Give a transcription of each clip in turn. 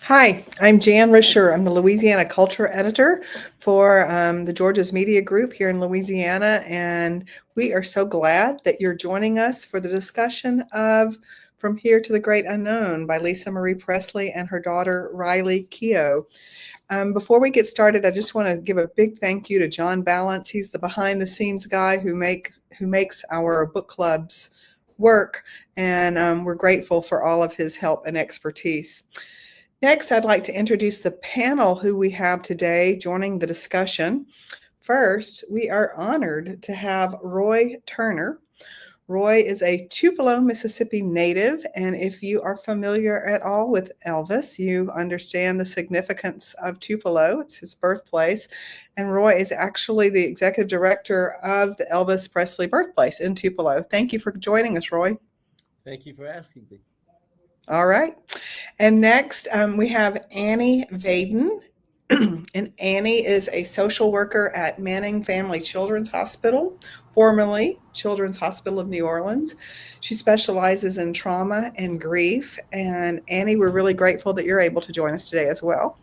Hi, I'm Jan Risher. I'm the Louisiana Culture Editor for the Georgia's Media Group here in Louisiana, and we are so glad that you're joining us for the discussion of From Here to the Great Unknown by Lisa Marie Presley and her daughter Riley Keough. Before we get started, I just want to give a big thank you to John Balance. He's the behind-the-scenes guy who makes our book clubs work, and we're grateful for all of his help and expertise. Next, I'd like to introduce the panel who we have today joining the discussion. First, we are honored to have Roy Turner. Roy is a Tupelo, Mississippi native, and if you are familiar at all with Elvis, you understand the significance of Tupelo. It's his birthplace, and Roy is actually the executive director of the Elvis Presley birthplace in Tupelo. Thank you for joining us, Roy. Thank you for asking me. All right. And next, we have Annie Vaden. And Annie is a social worker at Manning Family Children's Hospital, formerly Children's Hospital of New Orleans. She specializes in trauma and grief. And Annie, we're really grateful that you're able to join us today as well.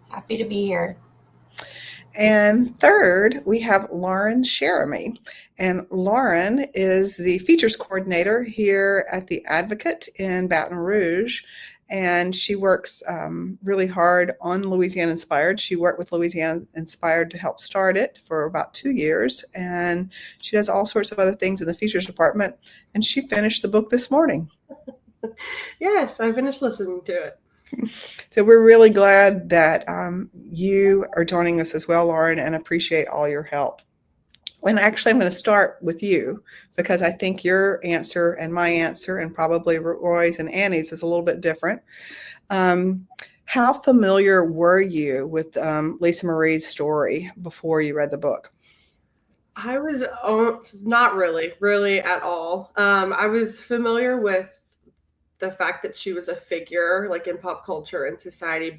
Happy to be here. And third, we have Lauren Sheremy. And Lauren is the features coordinator here at the Advocate in Baton Rouge. And she works really hard on Louisiana Inspired. She worked with Louisiana Inspired to help start it for about 2 years. And she does all sorts of other things in the features department. And she finished the book this morning. Yes, I finished listening to it. So we're really glad that you are joining us as well, Lauren, and appreciate all your help. And actually, I'm going to start with you because I think your answer and my answer and probably Roy's and Annie's is a little bit different. How familiar were you with Lisa Marie's story before you read the book? I was not really at all. I was familiar with the fact that she was a figure like in pop culture and society,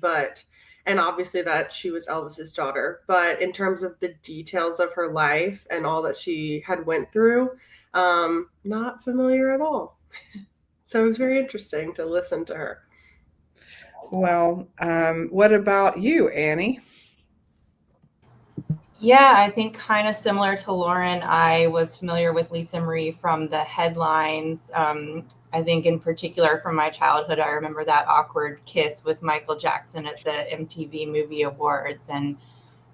and obviously that she was Elvis's daughter. But in terms of the details of her life and all that she had went through, not familiar at all. So it was very interesting to listen to her. Well, what about you, Annie? Yeah, I think kind of similar to Lauren, I was familiar with Lisa Marie from the headlines. I think in particular from my childhood, I remember that awkward kiss with Michael Jackson at the MTV Movie Awards, and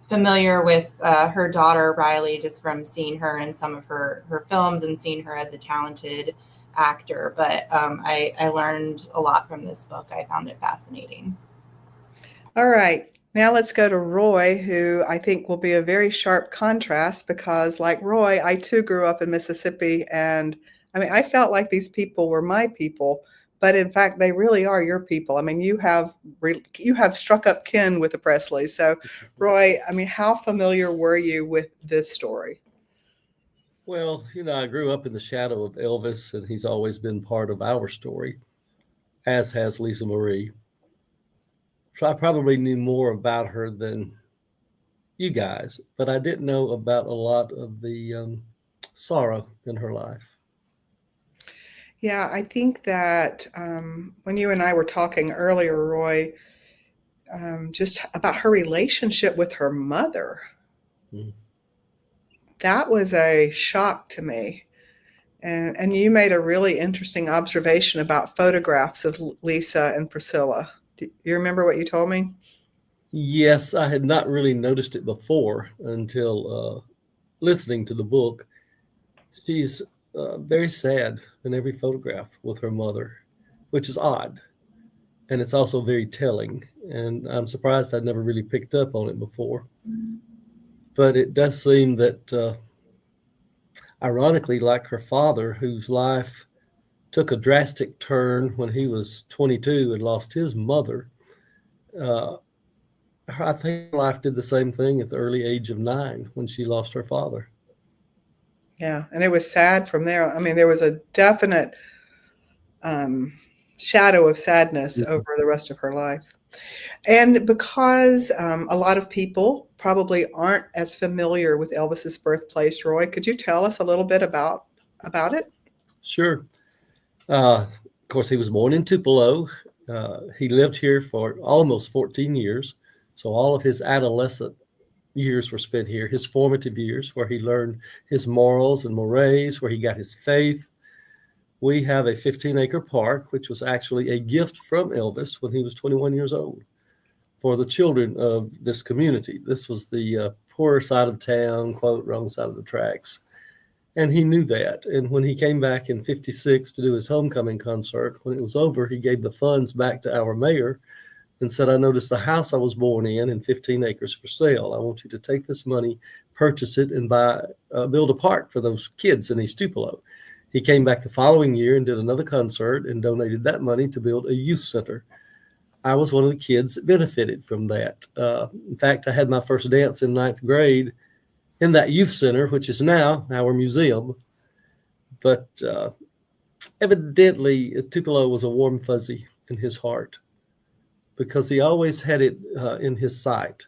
familiar with her daughter, Riley, just from seeing her in some of her films and seeing her as a talented actor. But I learned a lot from this book. I found it fascinating. All right. Now let's go to Roy, who I think will be a very sharp contrast because, like Roy, I too grew up in Mississippi, and I mean, I felt like these people were my people, but in fact, they really are your people. I mean, you have struck up kin with the Presleys. So, Roy, I mean, how familiar were you with this story? Well, I grew up in the shadow of Elvis, and he's always been part of our story, as has Lisa Marie. So I probably knew more about her than you guys, but I didn't know about a lot of the sorrow in her life. Yeah, I think that when you and I were talking earlier, Roy, just about her relationship with her mother, that was a shock to me. And you made a really interesting observation about photographs of Lisa and Priscilla. Do you remember what you told me? Yes, I had not really noticed it before until listening to the book. She's very sad in every photograph with her mother, which is odd. And it's also very telling. And I'm surprised I'd never really picked up on it before. But it does seem that, ironically, like her father, whose life took a drastic turn when he was 22 and lost his mother, I think life did the same thing at the early age of 9 when she lost her father. Yeah, and it was sad from there. I mean, there was a definite shadow of sadness over the rest of her life. And because a lot of people probably aren't as familiar with Elvis's birthplace, Roy, could you tell us a little bit about it? Sure. Of course, he was born in Tupelo. He lived here for almost 14 years. So all of his adolescent years were spent here, his formative years, where he learned his morals and mores, where he got his faith. We have a 15-acre park, which was actually a gift from Elvis when he was 21 years old for the children of this community. This was the poorer side of town, quote, wrong side of the tracks. And he knew that. And when he came back in 56 to do his homecoming concert, when it was over, he gave the funds back to our mayor and said, I noticed the house I was born in 15 acres for sale. I want you to take this money, purchase it, and build a park for those kids in East Tupelo. He came back the following year and did another concert and donated that money to build a youth center. I was one of the kids that benefited from that. In fact, I had my first dance in 9th grade in that youth center, which is now our museum. But evidently, Tupelo was a warm fuzzy in his heart because he always had it in his sight.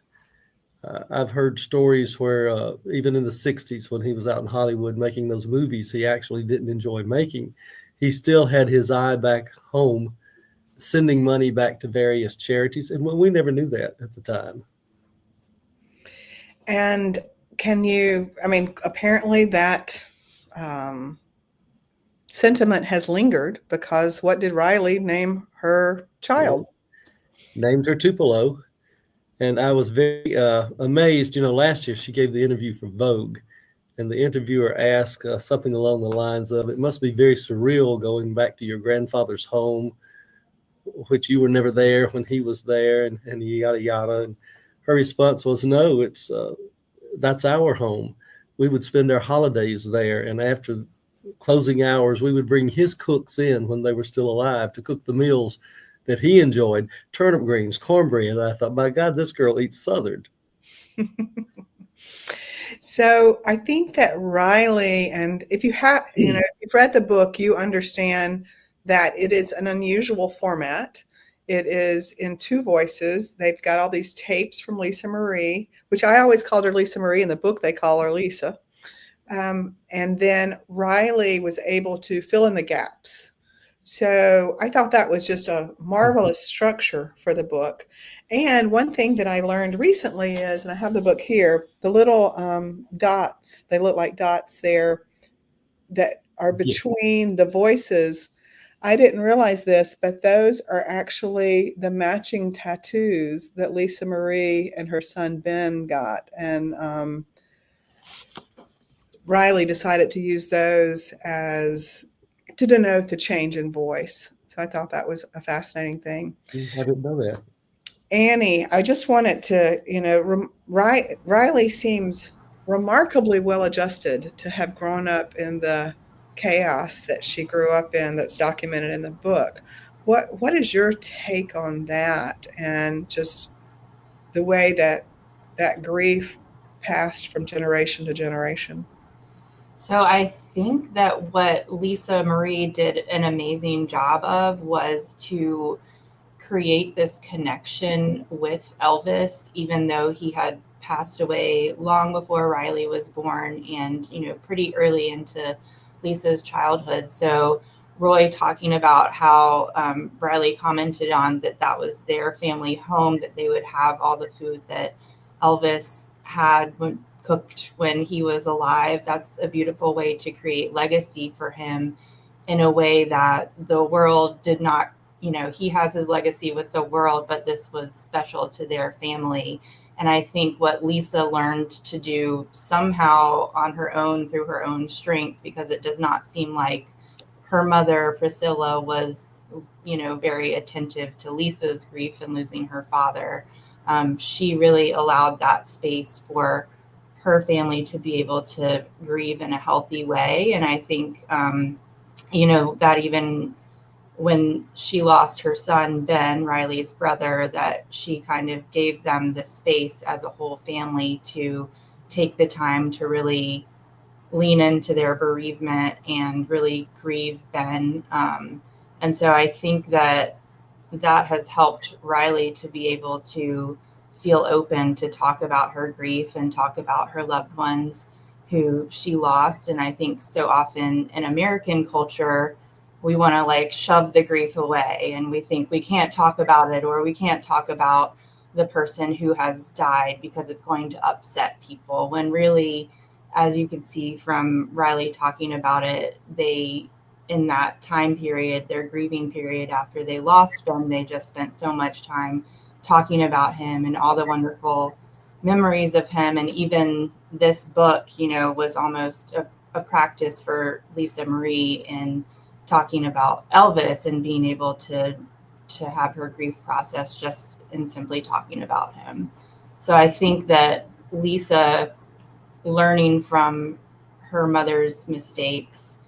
I've heard stories where even in the 60s, when he was out in Hollywood making those movies he actually didn't enjoy making, he still had his eye back home, sending money back to various charities. And we never knew that at the time. And apparently that sentiment has lingered because what did Riley name her child? Named her Tupelo. And I was very amazed. Last year she gave the interview for Vogue, and the interviewer asked something along the lines of, it must be very surreal going back to your grandfather's home, which you were never there when he was there, and yada, yada. And her response was, no, that's our home. We would spend our holidays there. And after closing hours, we would bring his cooks in when they were still alive to cook the meals that he enjoyed, turnip greens, cornbread. And I thought, my God, this girl eats Southern. So I think that Riley, and if you have, if you've read the book, you understand that it is an unusual format. It is in two voices. They've got all these tapes from Lisa Marie, which I always called her Lisa Marie. In the book, they call her Lisa. And then Riley was able to fill in the gaps. So I thought that was just a marvelous structure for the book. And one thing that I learned recently is, and I have the book here, the little dots, they look like dots there that are between the voices. I didn't realize this, but those are actually the matching tattoos that Lisa Marie and her son Ben got. And Riley decided to use those to denote the change in voice. So I thought that was a fascinating thing. I didn't know that. Annie, I just wanted to, Riley seems remarkably well adjusted to have grown up in the chaos that she grew up in that's documented in the book. What is your take on that, and just the way that grief passed from generation to generation? So I think that what Lisa Marie did an amazing job of was to create this connection with Elvis, even though he had passed away long before Riley was born and, pretty early into Lisa's childhood. So Roy talking about how Riley commented on that was their family home, that they would have all the food that Elvis had cooked when he was alive. That's a beautiful way to create legacy for him in a way that the world did not, he has his legacy with the world, but this was special to their family. And I think what Lisa learned to do somehow on her own through her own strength, because it does not seem like her mother, Priscilla, was, very attentive to Lisa's grief and losing her father. She really allowed that space for her family to be able to grieve in a healthy way. And I think, that even when she lost her son, Ben, Riley's brother, that she kind of gave them the space as a whole family to take the time to really lean into their bereavement and really grieve Ben. And so I think that has helped Riley to be able to feel open to talk about her grief and talk about her loved ones who she lost. And I think so often in American culture, we want to like shove the grief away, and we think we can't talk about it, or we can't talk about the person who has died because it's going to upset people, when really, as you can see from Riley talking about it, they, in that time period, their grieving period after they lost him, they just spent so much time talking about him and all the wonderful memories of him. And even this book, you know, was almost a practice for Lisa Marie in talking about Elvis and being able to have her grief process just in simply talking about him. So I think that Lisa, learning from her mother's mistakes,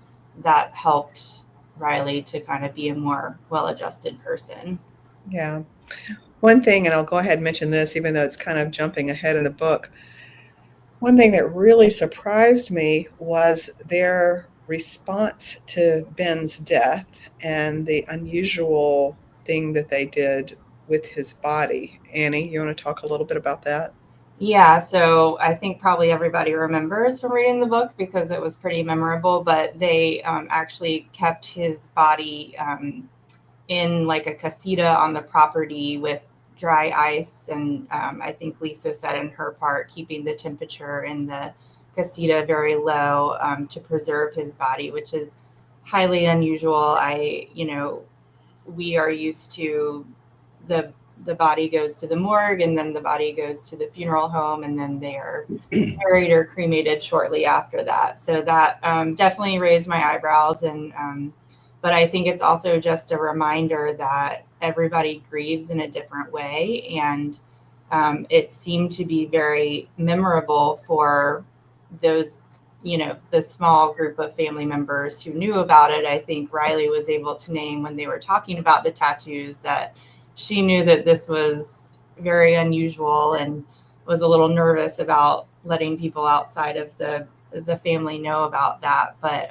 that helped Riley to kind of be a more well-adjusted person. Yeah. One thing, and I'll go ahead and mention this, even though it's kind of jumping ahead in the book. One thing that really surprised me was their response to Ben's death and the unusual thing that they did with his body. Annie, you want to talk a little bit about that? Yeah, so I think probably everybody remembers from reading the book because it was pretty memorable, but they actually kept his body in like a casita on the property with dry ice. And I think Lisa said in her part, keeping the temperature in the casita very low to preserve his body, which is highly unusual. We are used to the body goes to the morgue, and then the body goes to the funeral home, and then they are buried or cremated shortly after that. So that definitely raised my eyebrows. And but I think it's also just a reminder that everybody grieves in a different way. And it seemed to be very memorable for those, you know, the small group of family members who knew about it. I think Riley was able to name, when they were talking about the tattoos, that she knew that this was very unusual and was a little nervous about letting people outside of the family know about that. But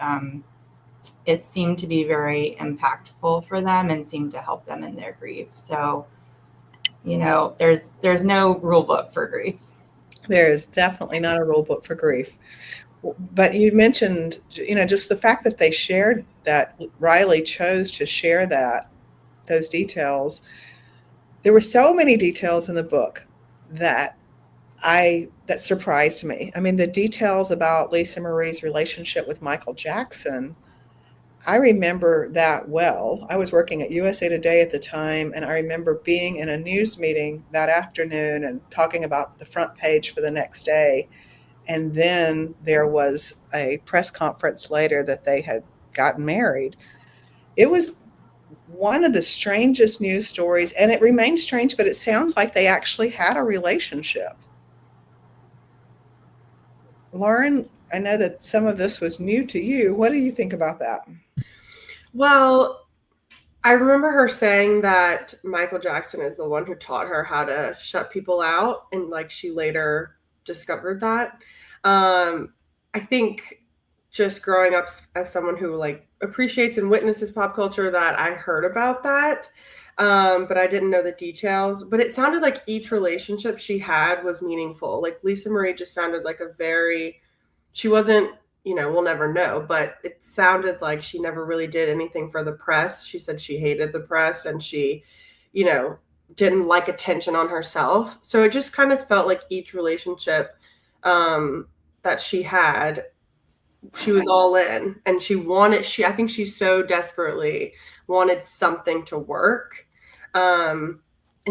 it seemed to be very impactful for them and seemed to help them in their grief. So, you know, there's no rule book for grief. There is definitely not a rule book for grief. But you mentioned, you know, just the fact that they shared that, Riley chose to share those details. There were so many details in the book that surprised me. I mean, the details about Lisa Marie's relationship with Michael Jackson, I remember that well. I was working at USA Today at the time, and I remember being in a news meeting that afternoon and talking about the front page for the next day. And then there was a press conference later that they had gotten married. It was one of the strangest news stories, and it remains strange, but it sounds like they actually had a relationship. Lauren, I know that some of this was new to you. What do you think about that? Well, I remember her saying that Michael Jackson is the one who taught her how to shut people out, and like she later discovered that. I think just growing up as someone who like appreciates and witnesses pop culture, that I heard about that, but I didn't know the details. But it sounded like each relationship she had was meaningful. Like Lisa Marie just sounded like she wasn't, you know, we'll never know, but it sounded like she never really did anything for the press. She said she hated the press, and she, you know, didn't like attention on herself. So it just kind of felt like each relationship that she had, she was all in, and I think she so desperately wanted something to work. And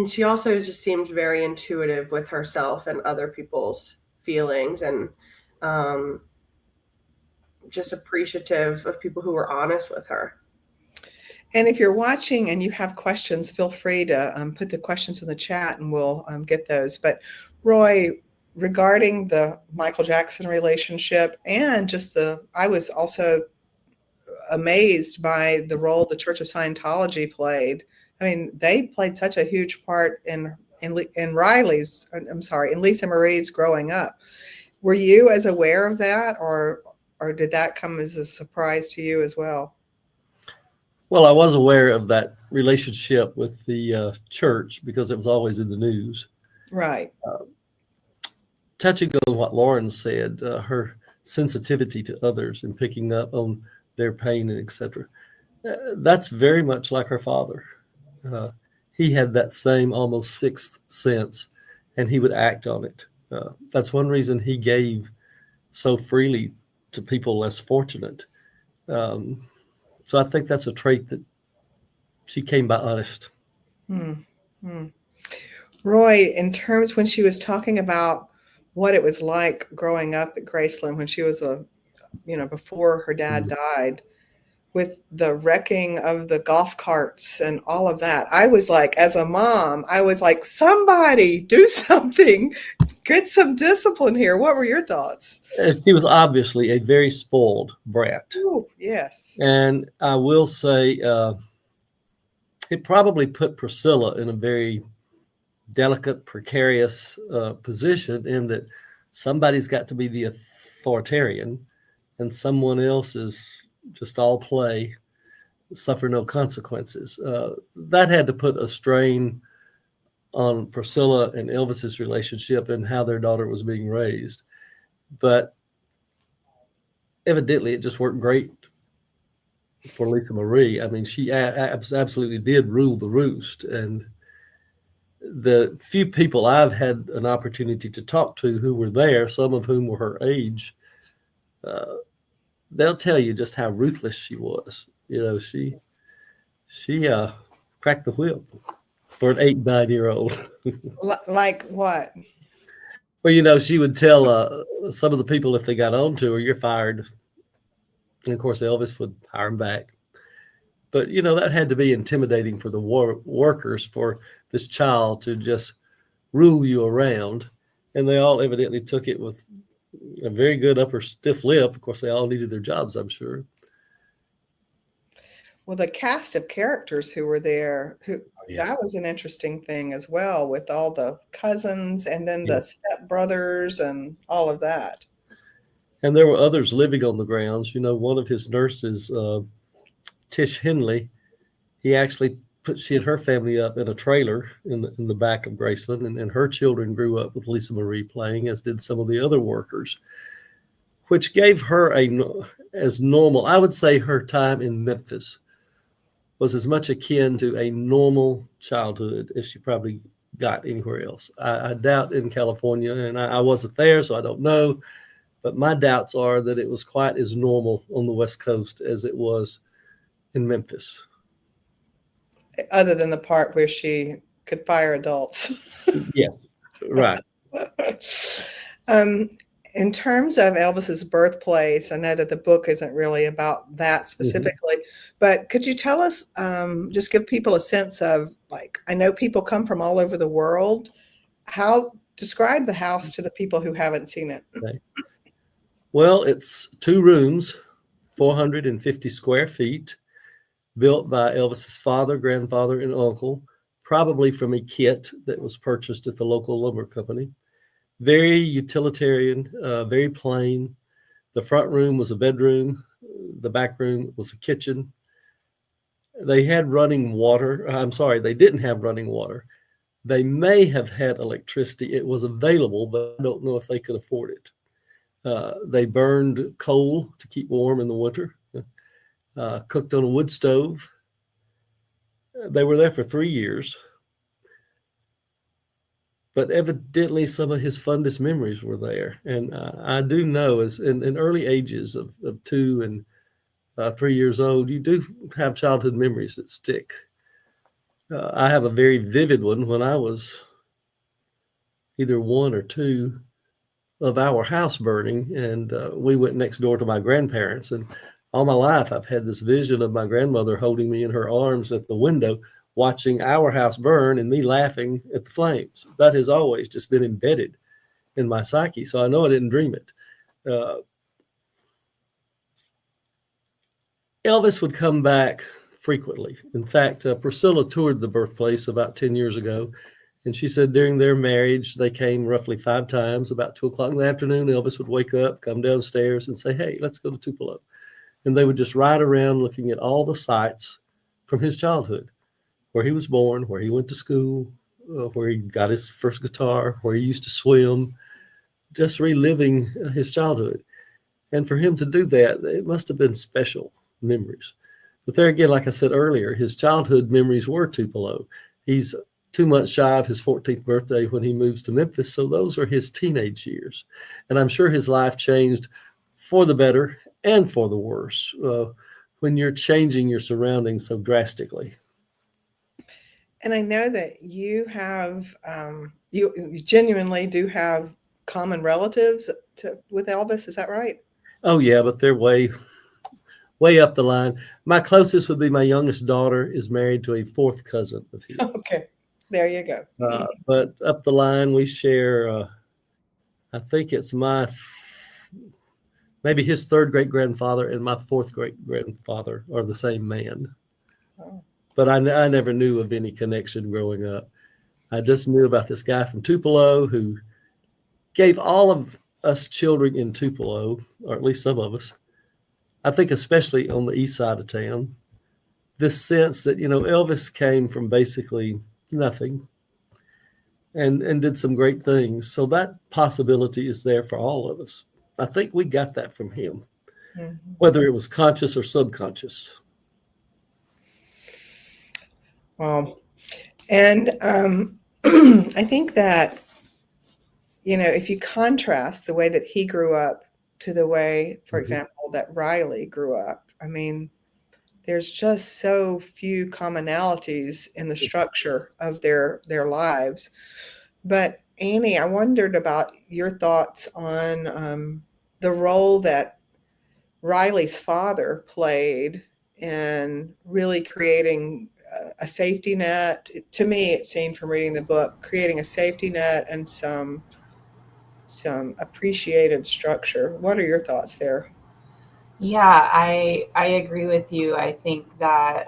she also just seemed very intuitive with herself and other people's feelings, and just appreciative of people who were honest with her. And if you're watching and you have questions, feel free to put the questions in the chat, and we'll get those. But Roy, regarding the Michael Jackson relationship, and just I was also amazed by the role the Church of Scientology played. I mean, they played such a huge part in Lisa Marie's growing up. Were you as aware of that, or did that come as a surprise to you as well? Well, I was aware of that relationship with the church because it was always in the news. Right. Touching on what Lauren said, her sensitivity to others and picking up on their pain and etc. That's very much like her father. He had that same almost sixth sense, and he would act on it. That's one reason he gave so freely to people less fortunate. So I think that's a trait that she came by honest. Roy, in terms when she was talking about what it was like growing up at Graceland when she was before her dad died, with the wrecking of the golf carts and all of that, I was like, as a mom, I was like, somebody do something, get some discipline here. What were your thoughts? She was obviously a very spoiled brat. Ooh, yes. And I will say it probably put Priscilla in a very delicate, precarious position in that somebody's got to be the authoritarian and someone else is just all play, suffer no consequences. That had to put a strain on Priscilla and Elvis's relationship and how their daughter was being raised. But evidently, it just worked great for Lisa Marie. I mean, she absolutely did rule the roost. And the few people I've had an opportunity to talk to who were there, some of whom were her age, they'll tell you just how ruthless she was. You know, she cracked the whip for an 8-9-year-old. Like what? Well, you know, she would tell some of the people if they got on to her, you're fired. And of course, Elvis would hire him back. But, you know, that had to be intimidating for the workers for this child to just rule you around. And they all evidently took it with a very good upper stiff lip. Of course, they all needed their jobs, I'm sure. Well, the cast of characters who were there, that was an interesting thing as well, with all the cousins and then the stepbrothers and all of that. And there were others living on the grounds. You know, one of his nurses, Tish Henley, she had her family up in a trailer in the back of Graceland, and her children grew up with Lisa Marie playing, as did some of the other workers, which gave her as normal. I would say her time in Memphis was as much akin to a normal childhood as she probably got anywhere else. I doubt in California, and I wasn't there, so I don't know, but my doubts are that it was quite as normal on the West Coast as it was in Memphis. Other than the part where she could fire adults. Yes, right. In terms of Elvis's birthplace, I know that the book isn't really about that specifically, but could you tell us, just give people a sense of, like, I know people come from all over the world. Describe the house to the people who haven't seen it. Okay. Well, it's 2 rooms, 450 square feet, built by Elvis's father, grandfather, and uncle, probably from a kit that was purchased at the local lumber company. Very utilitarian, very plain. The front room was a bedroom. The back room was a kitchen. They had running water. I'm sorry, they didn't have running water. They may have had electricity. It was available, but I don't know if they could afford it. They burned coal to keep warm in the winter, cooked on a wood stove. They were there for 3 years. But evidently some of his fondest memories were there. And I do know as in early ages of 2 and 3 years old, you do have childhood memories that stick. I have a very vivid one when I was either 1 or 2 of our house burning. And we went next door to my grandparents. And all my life, I've had this vision of my grandmother holding me in her arms at the window, watching our house burn and me laughing at the flames. That has always just been embedded in my psyche. So I know I didn't dream it. Elvis would come back frequently. In fact, Priscilla toured the birthplace about 10 years ago. And she said during their marriage, they came roughly 5 times. About 2 o'clock in the afternoon, Elvis would wake up, come downstairs and say, hey, let's go to Tupelo. And they would just ride around looking at all the sights from his childhood, where he was born, where he went to school, where he got his first guitar, where he used to swim, just reliving his childhood. And for him to do that, it must have been special memories. But there again, like I said earlier, his childhood memories were Tupelo. He's 2 months shy of his 14th birthday when he moves to Memphis. So those are his teenage years. And I'm sure his life changed for the better and for the worse when you're changing your surroundings so drastically. And I know that you have, you genuinely do have common relatives with Elvis. Is that right? Oh, yeah, but they're way up the line. My closest would be my youngest daughter is married to a fourth cousin of his. Okay, there you go. But up the line, we share, I think it's maybe his third great grandfather and my fourth great grandfather are the same man. Oh. But I never knew of any connection growing up. I just knew about this guy from Tupelo who gave all of us children in Tupelo, or at least some of us, I think especially on the east side of town, this sense that, Elvis came from basically nothing and did some great things. So that possibility is there for all of us. I think we got that from him, whether it was conscious or subconscious. Wow. And I think that, if you contrast the way that he grew up to the way, for example, that Riley grew up, I mean, there's just so few commonalities in the structure of their lives. But Annie, I wondered about your thoughts on the role that Riley's father played in really creating a safety net. To me, it seemed from reading the book, creating a safety net and some appreciated structure. What are your thoughts there? Yeah, I agree with you. I think that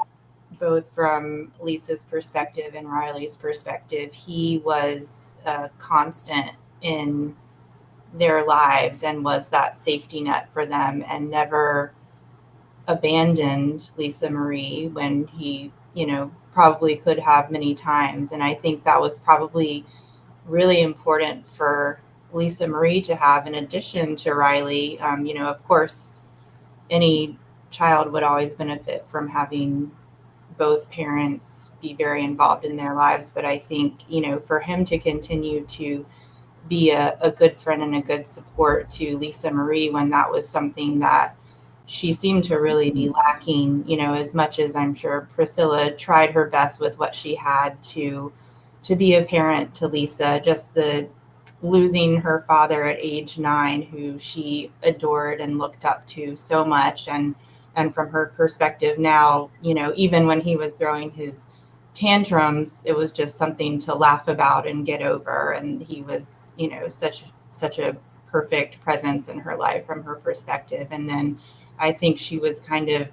both from Lisa's perspective and Riley's perspective, he was a constant in their lives and was that safety net for them and never abandoned Lisa Marie when he, probably could have many times. And I think that was probably really important for Lisa Marie to have in addition to Riley. Of course, any child would always benefit from having both parents be very involved in their lives. But I think, for him to continue to be a good friend and a good support to Lisa Marie when that was something that she seemed to really be lacking, as much as I'm sure Priscilla tried her best with what she had to be a parent to Lisa, just the losing her father at age 9, who she adored and looked up to so much. And from her perspective now, even when he was throwing his tantrums, it was just something to laugh about and get over. And he was, such a perfect presence in her life from her perspective. And then I think she was kind of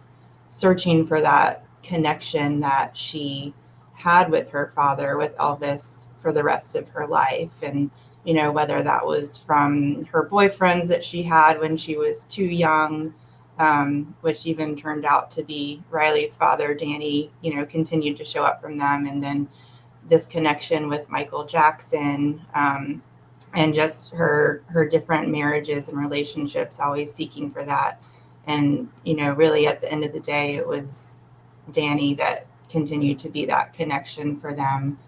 searching for that connection that she had with her father, with Elvis, for the rest of her life. And, whether that was from her boyfriends that she had when she was too young, which even turned out to be Riley's father, Danny, continued to show up from them. And then this connection with Michael Jackson, and just her different marriages and relationships, always seeking for that. And, really at the end of the day, it was Danny that continued to be that connection for them,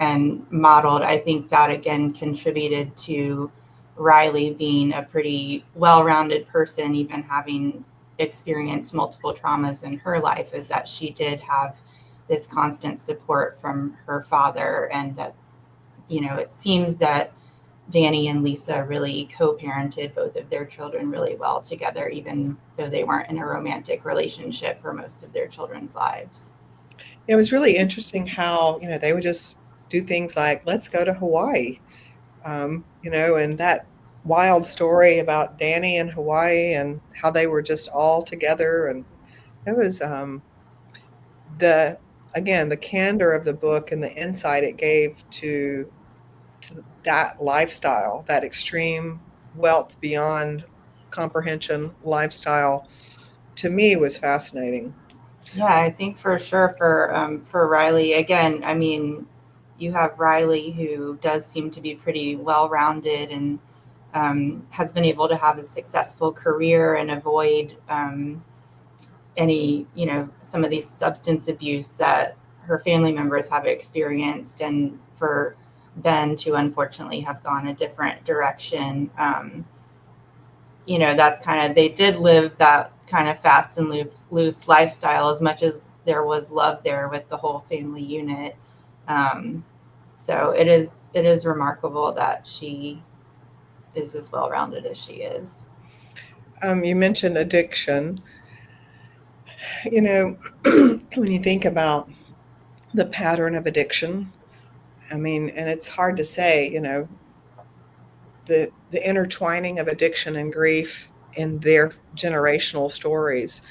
and modeled. I think that again contributed to Riley being a pretty well-rounded person, even having experienced multiple traumas in her life, is that she did have this constant support from her father. And that, it seems that Danny and Lisa really co-parented both of their children really well together, even though they weren't in a romantic relationship for most of their children's lives. It was really interesting how, they would just do things like, let's go to Hawaii, and that wild story about Danny in Hawaii and how they were just all together. And it was the candor of the book and the insight it gave to that lifestyle, that extreme wealth beyond comprehension lifestyle, to me was fascinating. Yeah, I think for sure for Riley, again, I mean, you have Riley, who does seem to be pretty well-rounded and has been able to have a successful career and avoid any, some of these substance abuse that her family members have experienced, and for Ben to unfortunately have gone a different direction. That's kind of, they did live that kind of fast and loose lifestyle, as much as there was love there with the whole family unit. So it is remarkable that she is as well-rounded as she is. You mentioned addiction. When you think about the pattern of addiction, and it's hard to say, the intertwining of addiction and grief in their generational stories,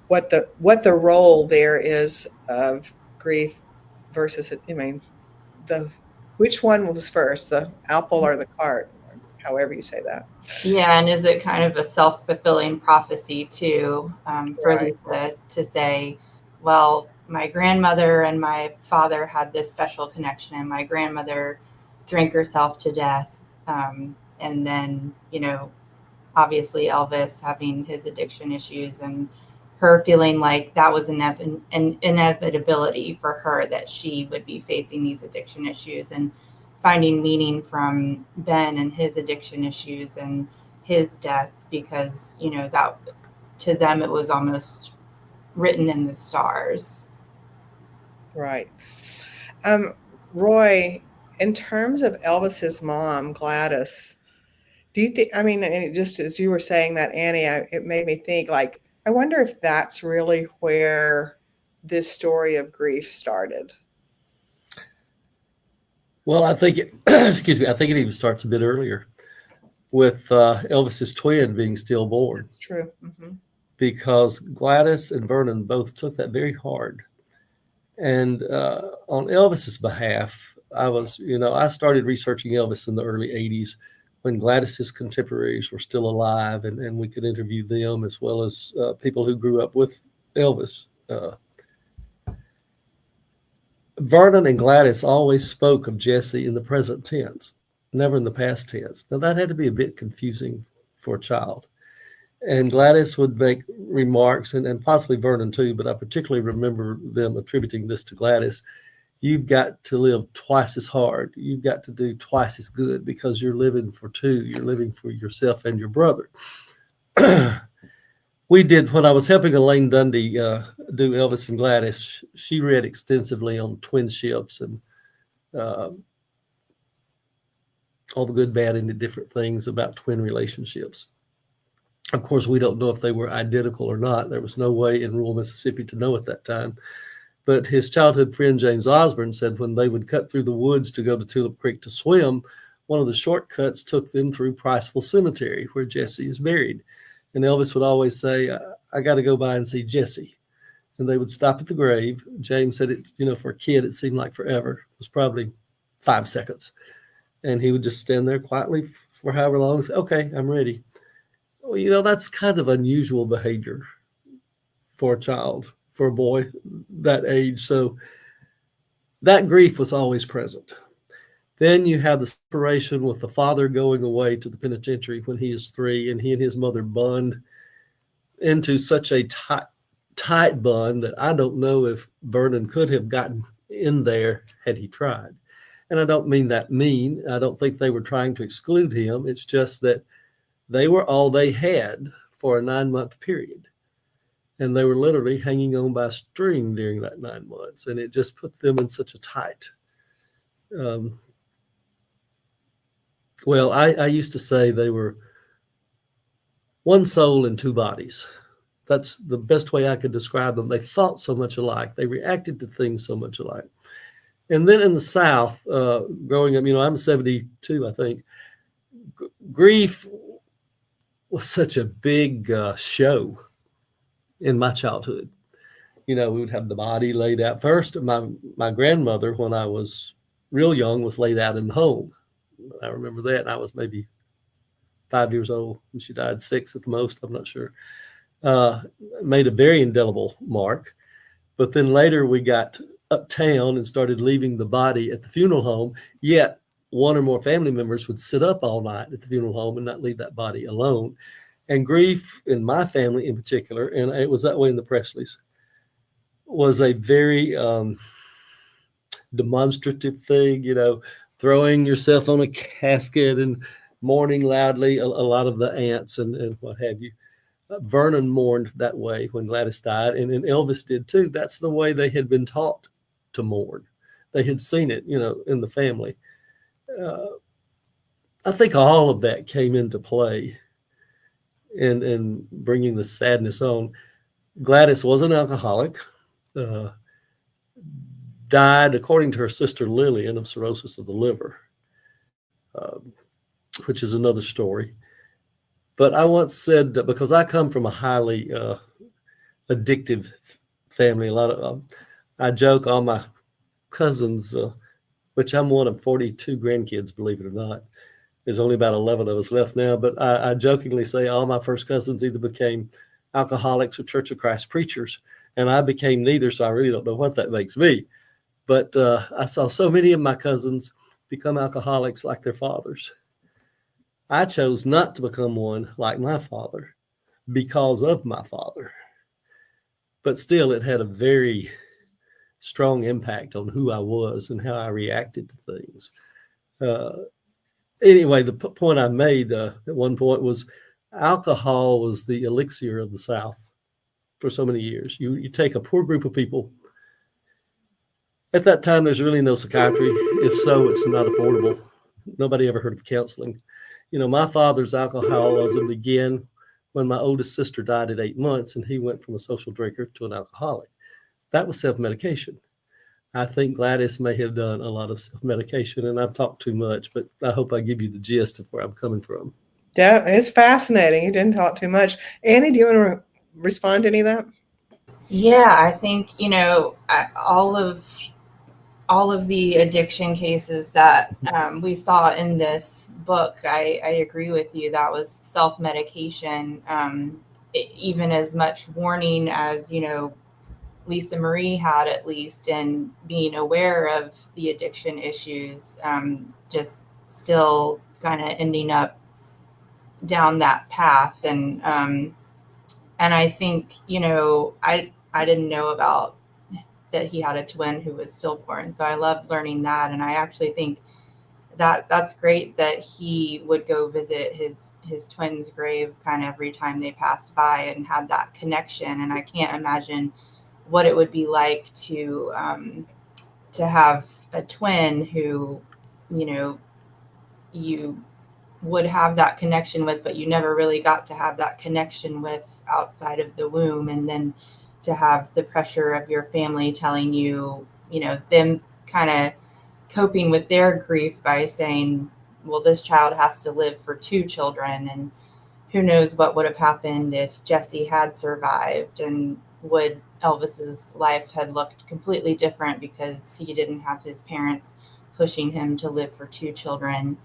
what the role there is of grief versus, which one was first, the apple or the cart, or however you say that. Yeah, and is it kind of a self-fulfilling prophecy too, for Right. Lisa to say, well, my grandmother and my father had this special connection, and my grandmother drank herself to death. And then, obviously Elvis having his addiction issues, and her feeling like that was an inevitability for her, that she would be facing these addiction issues, and finding meaning from Ben and his addiction issues and his death, because, that to them, it was almost written in the stars. Right. Roy, in terms of Elvis's mom, Gladys, do you think, and just as you were saying that, Annie, it made me think, like, I wonder if that's really where this story of grief started. Well, I think it, excuse me, I think it even starts a bit earlier with Elvis's twin being stillborn. That's true. Mm-hmm. Because Gladys and Vernon both took that very hard. And on Elvis's behalf, I started researching Elvis in the early 80s when Gladys's contemporaries were still alive, and we could interview them as well as people who grew up with Elvis. Vernon and Gladys always spoke of Jesse in the present tense, never in the past tense. Now, that had to be a bit confusing for a child. And Gladys would make remarks, and possibly Vernon too, but I particularly remember them attributing this to Gladys. You've got to live twice as hard. You've got to do twice as good, because you're living for two. You're living for yourself and your brother. We did, when I was helping Elaine Dundee do Elvis and Gladys, she read extensively on twinships and all the good, bad, and the different things about twin relationships. Of course, we don't know if they were identical or not. There was no way in rural Mississippi to know at that time. But his childhood friend, James Osborne, said when they would cut through the woods to go to Tulip Creek to swim, one of the shortcuts took them through Priceville Cemetery, where Jesse is buried. And Elvis would always say, I got to go by and see Jesse. And they would stop at the grave. James said, for a kid, it seemed like forever. It was probably 5 seconds. And he would just stand there quietly for however long and say, okay, I'm ready. Well, that's kind of unusual behavior for a child, for a boy that age. So that grief was always present. Then you have the separation with the father going away to the penitentiary when he is 3, and he and his mother bond into such a tight bond that I don't know if Vernon could have gotten in there had he tried. And I don't mean that mean. I don't think they were trying to exclude him. It's just that they were all they had for a 9-month period. And they were literally hanging on by a string during that 9 months. And it just put them in such a tight. I used to say they were one soul in 2 bodies. That's the best way I could describe them. They thought so much alike. They reacted to things so much alike. And then in the South, growing up, I'm 72, I think. Grief was such a big show in my childhood. We would have the body laid out. First, my grandmother, when I was real young, was laid out in the home. I remember that. And I was maybe 5 years old, and she died 6 at the most. I'm not sure. Made a very indelible mark. But then later we got uptown and started leaving the body at the funeral home. Yet one or more family members would sit up all night at the funeral home and not leave that body alone. And grief in my family in particular, and it was that way in the Presleys, was a very demonstrative thing, throwing yourself on a casket and mourning loudly, a lot of the aunts and what have you. Vernon mourned that way when Gladys died, and Elvis did too. That's the way they had been taught to mourn. They had seen it, in the family. I think all of that came into play in bringing the sadness on. Gladys was an alcoholic, died, according to her sister Lillian, of cirrhosis of the liver, which is another story. But I once said, because I come from a highly addictive family, I joke, all my cousins, which I'm one of 42 grandkids, believe it or not. There's only about 11 of us left now, but I jokingly say all my first cousins either became alcoholics or Church of Christ preachers, and I became neither, so I really don't know what that makes me. But I saw so many of my cousins become alcoholics like their fathers. I chose not to become one like my father because of my father. But still, it had a very strong impact on who I was and how I reacted to things. Anyway, the point I made at one point was alcohol was the elixir of the South for so many years. You take a poor group of people. At that time, there's really no psychiatry. If so, it's not affordable. Nobody ever heard of counseling. My father's alcoholism began when my oldest sister died at 8 months, and he went from a social drinker to an alcoholic. That was self-medication. I think Gladys may have done a lot of self-medication, and I've talked too much, but I hope I give you the gist of where I'm coming from. Yeah, it's fascinating. You didn't talk too much. Annie, do you want to respond to any of that? Yeah, I think, all of the addiction cases that we saw in this book, I agree with you. That was self-medication, even as much warning as, Lisa Marie had, at least, and being aware of the addiction issues, just still kind of ending up down that path. And I think, I didn't know about that he had a twin who was stillborn. So I loved learning that. And I actually think that that's great that he would go visit his twin's grave kind of every time they passed by and had that connection. And I can't imagine what it would be like to have a twin who, you would have that connection with, but you never really got to have that connection with outside of the womb. And then to have the pressure of your family telling you, them kind of coping with their grief by saying, well, this child has to live for 2 children. And who knows what would have happened if Jesse had survived, and would Elvis's life had looked completely different because he didn't have his parents pushing him to live for 2 children.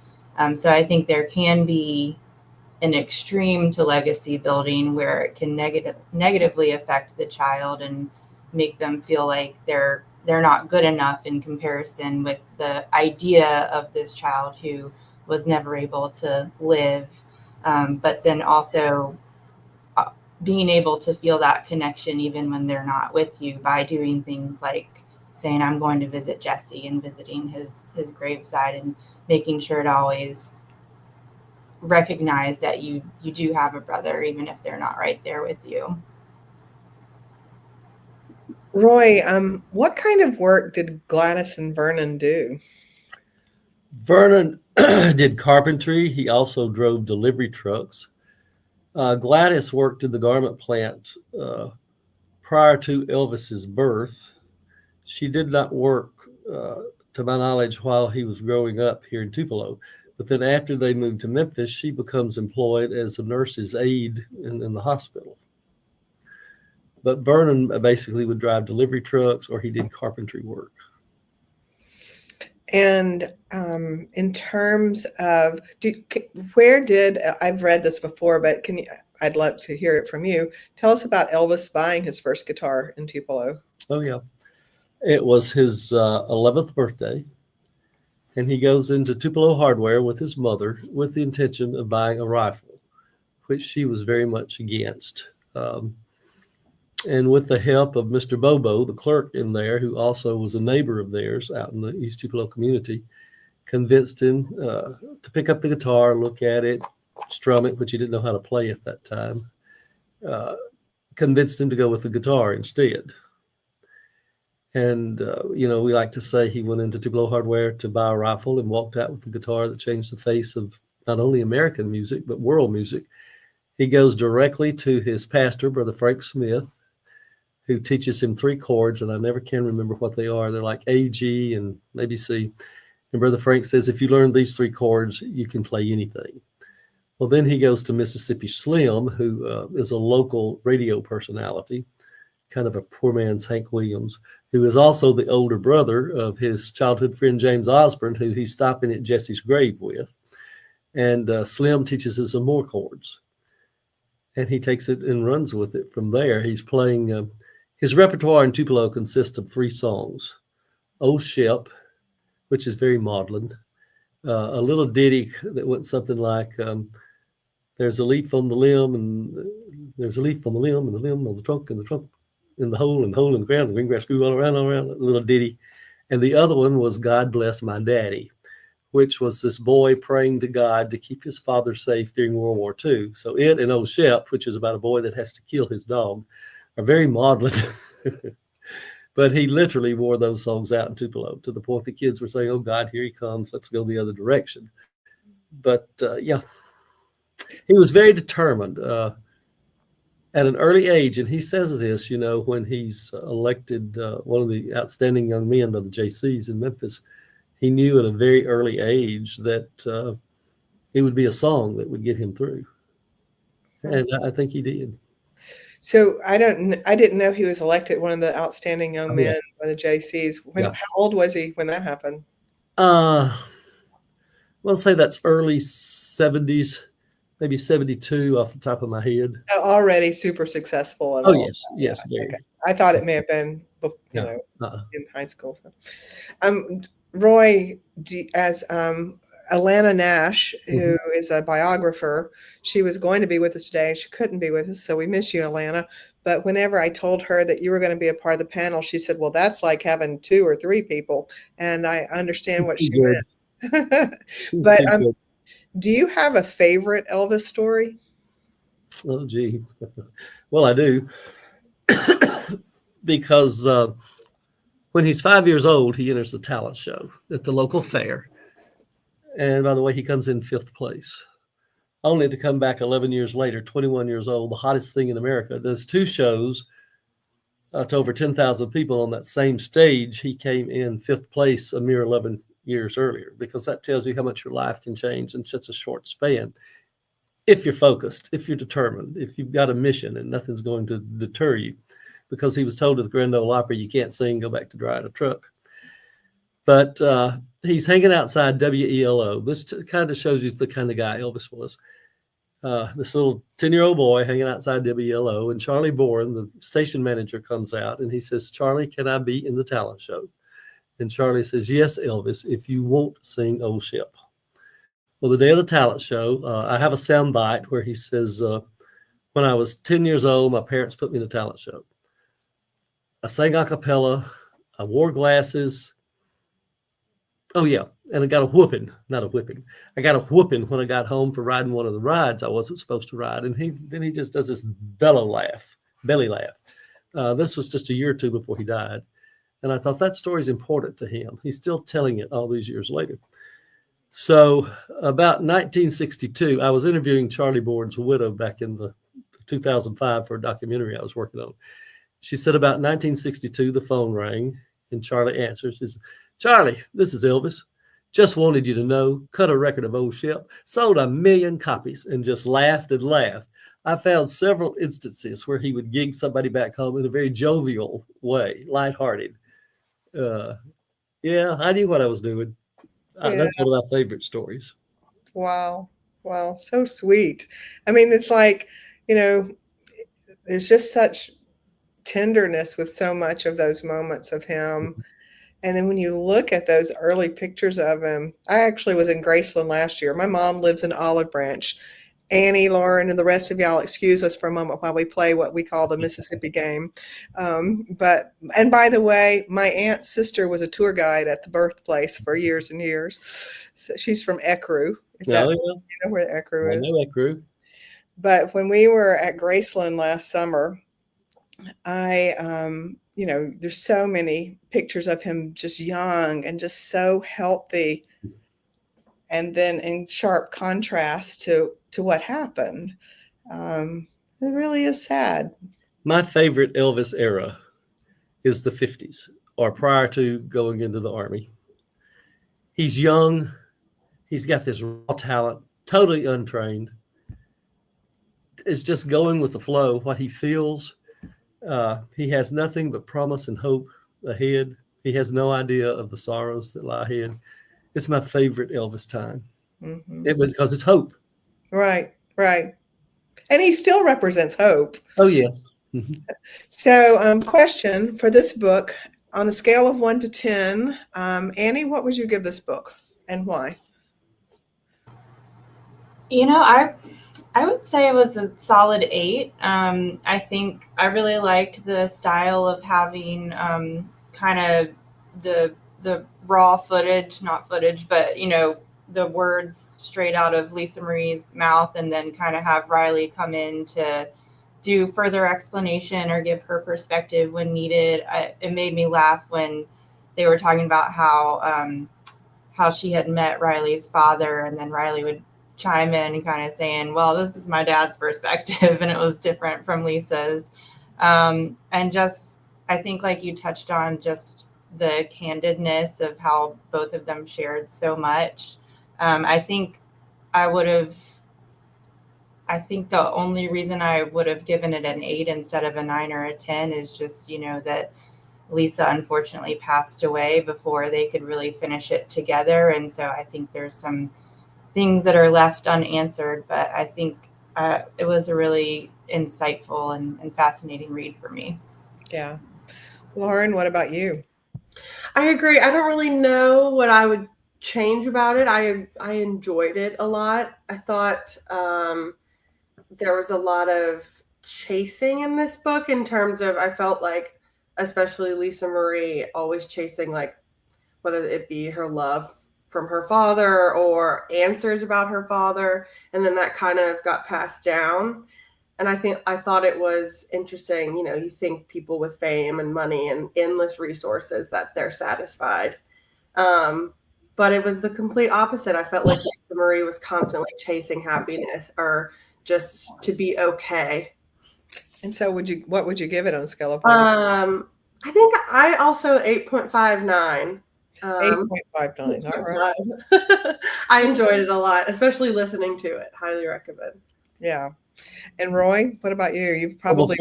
So I think there can be an extreme to legacy building where it can negatively affect the child and make them feel like they're not good enough in comparison with the idea of this child who was never able to live. But then also being able to feel that connection even when they're not with you by doing things like saying, I'm going to visit Jesse, and visiting his graveside, and making sure to always recognize that you do have a brother, even if they're not right there with you. Roy, what kind of work did Gladys and Vernon do? Vernon did carpentry. He also drove delivery trucks. Gladys worked in the garment plant prior to Elvis's birth. She did not work, to my knowledge, while he was growing up here in Tupelo. But then after they moved to Memphis, she becomes employed as a nurse's aide in the hospital. But Vernon basically would drive delivery trucks, or he did carpentry work. And in terms of, I've read this before, but I'd love to hear it from you. Tell us about Elvis buying his first guitar in Tupelo. Oh, yeah. It was his 11th birthday. And he goes into Tupelo hardware with his mother with the intention of buying a rifle, which she was very much against. And with the help of Mr. Bobo, the clerk in there, who also was a neighbor of theirs out in the East Tupelo community, convinced him to pick up the guitar, look at it, strum it, which he didn't know how to play at that time. Convinced him to go with the guitar instead. And, we like to say he went into Tupelo hardware to buy a rifle and walked out with the guitar that changed the face of not only American music, but world music. He goes directly to his pastor, Brother Frank Smith, who teaches him 3 chords, and I never can remember what they are. They're like A, G, and maybe C. And Brother Frank says, if you learn these 3 chords, you can play anything. Well, then he goes to Mississippi Slim, who is a local radio personality, kind of a poor man's Hank Williams, who is also the older brother of his childhood friend James Osborne, who he's stopping at Jesse's grave with. And Slim teaches us some more chords. And he takes it and runs with it from there. He's playing, his repertoire in Tupelo consists of 3 songs. Oh Ship, which is very maudlin. A little ditty that went something like, there's a leaf on the limb, and there's a leaf on the limb, and the limb on the trunk, and the trunk in the hole, and the hole in the ground, the green grass grew all around, a little ditty. And the other one was God Bless My Daddy, which was this boy praying to God to keep his father safe during World War II. So it and Old Shep, which is about a boy that has to kill his dog, are very maudlin. But he literally wore those songs out in Tupelo to the point the kids were saying, oh, God, here he comes. Let's go the other direction. But, he was very determined at an early age. And he says this, when he's elected one of the outstanding young men by the JCs in Memphis, he knew at a very early age that it would be a song that would get him through. And I think he did. So I didn't know he was elected one of the outstanding young men by the JCs. How old was he when that happened? Well, say that's early 70s, maybe 72 off the top of my head. Already super successful. Yes. Okay. I thought it may have been, in high school. So. Roy, as Alana Nash, who is a biographer, she was going to be with us today. She couldn't be with us, so we miss you, Alana. But whenever I told her that you were going to be a part of the panel, she said, well, that's like having 2 or 3 people. And I understand what she meant. But do you have a favorite Elvis story? Oh, gee. Well, I do. Because when he's 5 years old, he enters the talent show at the local fair. And by the way, he comes in 5th place, only to come back 11 years later, 21 years old, the hottest thing in America. Does 2 shows to over 10,000 people on that same stage. He came in 5th place a mere 11 years earlier, because that tells you how much your life can change in such a short span. If you're focused, if you're determined, if you've got a mission and nothing's going to deter you. Because he was told at the Grand Ole Opry, you can't sing, go back to driving a truck. But he's hanging outside WELO. This kind of shows you the kind of guy Elvis was. This little 10-year-old boy hanging outside WELO, and Charlie Boren, the station manager, comes out and he says, Charlie, can I be in the talent show? And Charlie says, yes, Elvis, if you won't sing Old Ship. Well, the day of the talent show, I have a sound bite where he says, when I was 10 years old, my parents put me in a talent show. I sang a cappella. I wore glasses. Oh, yeah. And I got a whooping, not a whipping. I got a whooping when I got home for riding one of the rides I wasn't supposed to ride. And he just does this belly laugh. This was just a year or 2 before he died. And I thought that story's important to him. He's still telling it all these years later. So about 1962, I was interviewing Charlie Boren's widow back in the 2005 for a documentary I was working on. She said about 1962, the phone rang and Charlie answers. Says, Charlie, this is Elvis. Just wanted you to know, cut a record of Old Ship, sold 1 million copies, and just laughed and laughed. I found several instances where he would gig somebody back home in a very jovial way, lighthearted. I knew what I was doing. That's one of my favorite stories. Wow. So sweet. I mean, it's like, there's just such tenderness with so much of those moments of him. And then when you look at those early pictures of him, I actually was in Graceland last year. My mom lives in Olive Branch. Annie, Lauren, and the rest of y'all excuse us for a moment while we play what we call the Mississippi game. And by the way, my aunt's sister was a tour guide at the birthplace for years and years. So she's from Ecru. You know where Ecru is. I know Ecru. But when we were at Graceland last summer, there's so many pictures of him just young and just so healthy. And then in sharp contrast to what happened. It really is sad. My favorite Elvis era is the 50s, or prior to going into the Army. He's young. He's got this raw talent, totally untrained. It's just going with the flow, what he feels. He has nothing but promise and hope ahead. He has no idea of the sorrows that lie ahead. It's my favorite Elvis time. Mm-hmm. It was because it's hope. Right. And he still represents hope. Oh, yes. So, question for this book, on a scale of 1 to 10, Annie, what would you give this book and why? I would say it was a solid 8. I think I really liked the style of having kind of the raw footage, not footage, but, the words straight out of Lisa Marie's mouth, and then kind of have Riley come in to do further explanation or give her perspective when needed. It made me laugh when they were talking about how she had met Riley's father, and then Riley would chime in and kind of saying, well, this is my dad's perspective, and it was different from Lisa's. And just, I think, like you touched on, just the candidness of how both of them shared so much. I think the only reason I would have given it an 8 instead of a 9 or a 10 is just, that Lisa unfortunately passed away before they could really finish it together. And so I think there's some things that are left unanswered, but I think it was a really insightful and fascinating read for me. Yeah. Lauren, what about you? I agree. I don't really know what I would change about it. I enjoyed it a lot. I thought there was a lot of chasing in this book, in terms of, I felt like, especially Lisa Marie, always chasing, like, whether it be her love from her father or answers about her father, and then that kind of got passed down. And I thought it was interesting. You think people with fame and money and endless resources, that they're satisfied. But it was the complete opposite. I felt like Lisa Marie was constantly chasing happiness, or just to be okay. And so what would you give it on a scale of 1 to 10? I think I also 8.59. 8.59. All right. I enjoyed it a lot, especially listening to it. Highly recommend. Yeah. And Roy, what about you? You've probably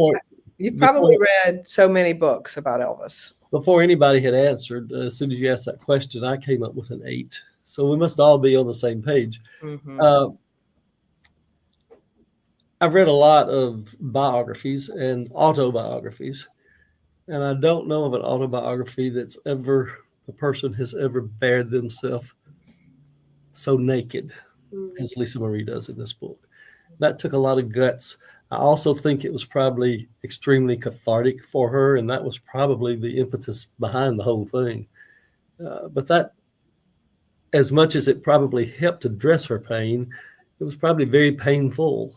read so many books about Elvis. Before anybody had answered, as soon as you asked that question, I came up with an 8. So we must all be on the same page. Mm-hmm. I've read a lot of biographies and autobiographies, and I don't know of an autobiography that's ever, a person has ever bared themselves so naked as Lisa Marie does in this book. That took a lot of guts. I also think it was probably extremely cathartic for her, and that was probably the impetus behind the whole thing. But that, as much as it probably helped address her pain, it was probably very painful.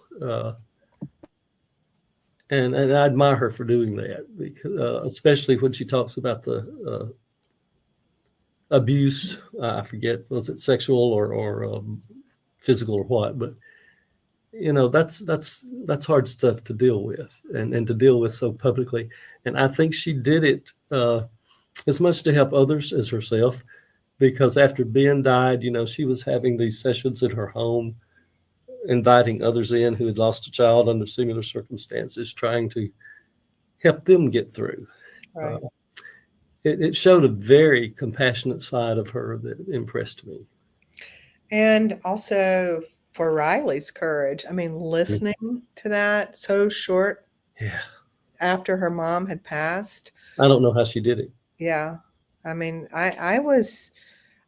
And I admire her for doing that, because especially when she talks about the abuse. I forget, was it sexual or physical or what? But that's hard stuff to deal with, and to deal with so publicly. And I think she did it as much to help others as herself, because after Ben died, she was having these sessions in her home, inviting others in who had lost a child under similar circumstances, trying to help them get through. Right. It showed a very compassionate side of her that impressed me. And also for Riley's courage. I mean, listening to that so short after her mom had passed. I don't know how she did it. Yeah. I mean, I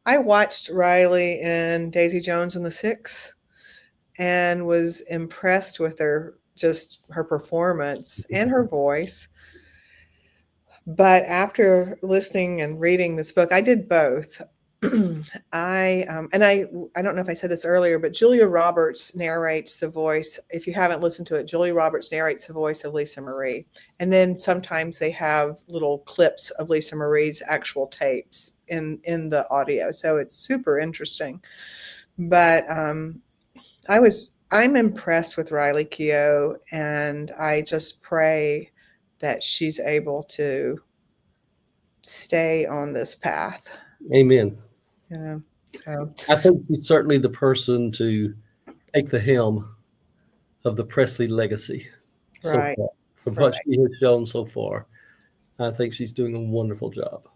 watched Riley in Daisy Jones and the Six and was impressed with her performance and her voice. But after listening and reading this book, I did both. I don't know if I said this earlier, but Julia Roberts narrates the voice. If you haven't listened to it, Julia Roberts narrates the voice of Lisa Marie, and then sometimes they have little clips of Lisa Marie's actual tapes in the audio. So it's super interesting. But I'm impressed with Riley Keough, and I just pray that she's able to stay on this path. Amen. You know, so I think she's certainly the person to take the helm of the Presley legacy so right. far. From what she has shown so far, I think she's doing a wonderful job.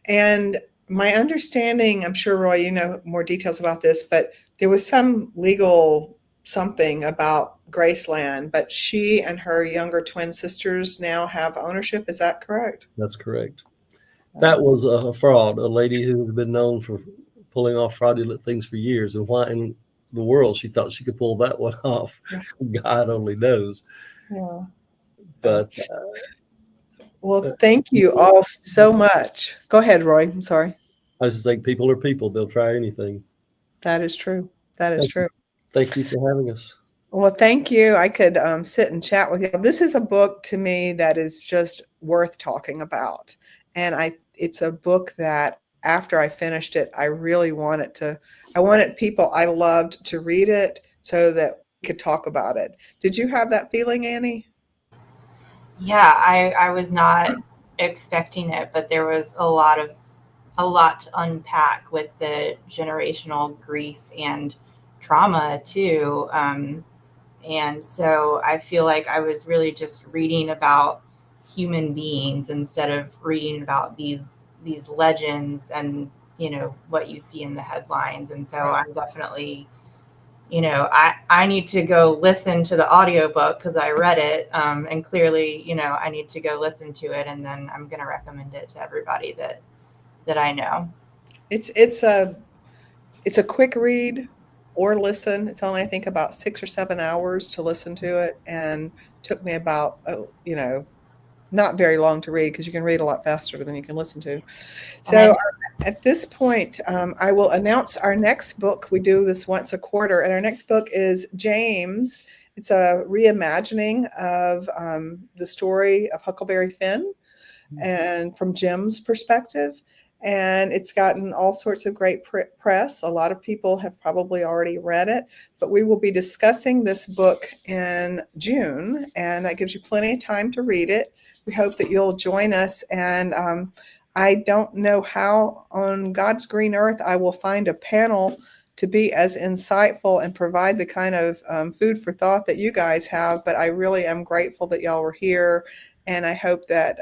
And my understanding, I'm sure, Roy, you know more details about this, but there was some legal something about Graceland, but she and her younger twin sisters now have ownership. Is that correct? That's correct. That was a fraud, a lady who has been known for pulling off fraudulent things for years. And why in the world she thought she could pull that one off, God only knows. Yeah. But well, thank you all so much. Go ahead, Roy. I'm sorry. I just think people are people. They'll try anything. That is true. That is true. Thank you for having us. Well, thank you. I could sit and chat with you. This is a book to me that is just worth talking about. And it's a book that after I finished it, I really I wanted people I loved to read it so that we could talk about it. Did you have that feeling, Annie? Yeah, I was not expecting it, but there was a lot to unpack with the generational grief and trauma too. And so I feel like I was really just reading about human beings instead of reading about these legends and, you know, what you see in the headlines. And so I'm definitely, you know, I need to go listen to the audiobook because I read it. And clearly, you know, I need to go listen to it, and then I'm going to recommend it to everybody that I know. It's a quick read or listen. It's only, I think, about 6 or 7 hours to listen to it, and took me about, not very long to read because you can read a lot faster than you can listen to. So at this point, I will announce our next book. We do this once a quarter, and our next book is James. It's a reimagining of the story of Huckleberry Finn, and from Jim's perspective. And it's gotten all sorts of great press. A lot of people have probably already read it, but we will be discussing this book in June, and that gives you plenty of time to read it. We hope that you'll join us. And I don't know how on God's green earth I will find a panel to be as insightful and provide the kind of food for thought that you guys have, but I really am grateful that y'all were here. And I hope that,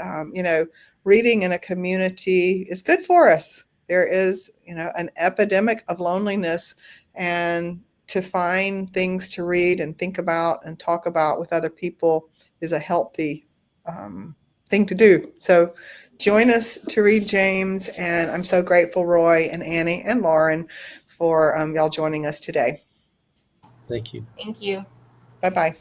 reading in a community is good for us. There is, an epidemic of loneliness, and to find things to read and think about and talk about with other people is a healthy thing to do. So join us to read James, and I'm so grateful, Roy and Annie and Lauren, for y'all joining us today. Thank you. Thank you. Bye-bye.